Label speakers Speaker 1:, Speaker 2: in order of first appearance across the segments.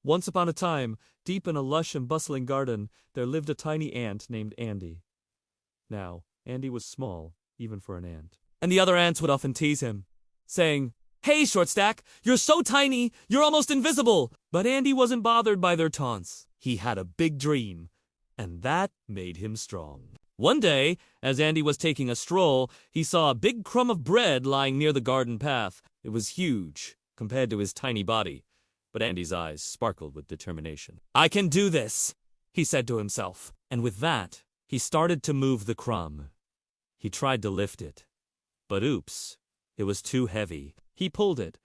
Speaker 1: Once upon a time, deep in a lush and bustling garden, there lived a tiny ant named Andy. Now, Andy was small, even for an ant. And the other ants would often tease him, saying, "Hey, Shortstack, you're so tiny, you're almost invisible." But Andy wasn't bothered by their taunts. He had a big dream, and that made him strong. One day, as Andy was taking a stroll, he saw a big crumb of bread lying near the garden path. It was huge, compared to his tiny body, but Andy's eyes sparkled with determination. "I can do this," he said to himself, and with that, he started to move the crumb. He tried to lift it, but oops, it was too heavy. He pulled it,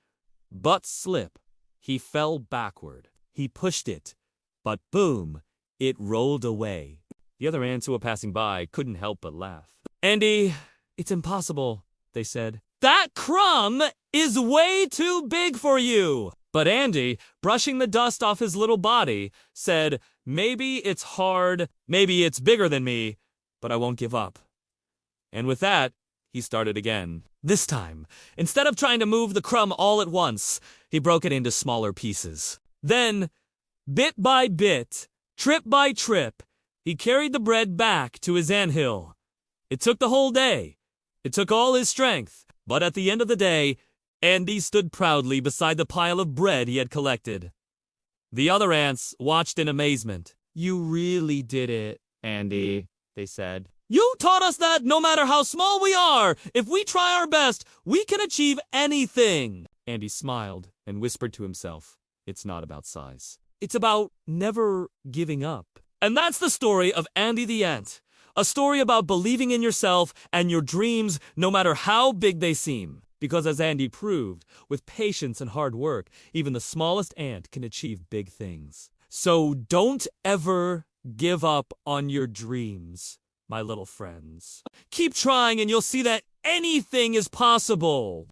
Speaker 1: but slip. He fell backward. He pushed it, but boom, it rolled away. The other ants who were passing by couldn't help but laugh. "Andy, it's impossible," they said. "That crumb is way too big for you." But Andy, brushing the dust off his little body, said, "Maybe it's hard, maybe it's bigger than me, but I won't give up." And with that, he started again. This time, instead of trying to move the crumb all at once, he broke it into smaller pieces. Then, bit by bit, trip by trip, he carried the bread back to his anthill. It took the whole day. It took all his strength. But at the end of the day, Andy stood proudly beside the pile of bread he had collected. The other ants watched in amazement. "You really did it, Andy," they said. "You taught us that no matter how small we are, if we try our best, we can achieve anything." Andy smiled and whispered to himself, "It's not about size. It's about never giving up." And that's the story of Andy the Ant. A story about believing in yourself and your dreams no matter how big they seem. Because as Andy proved, with patience and hard work, even the smallest ant can achieve big things. So don't ever give up on your dreams, my little friends. Keep trying and you'll see that anything is possible.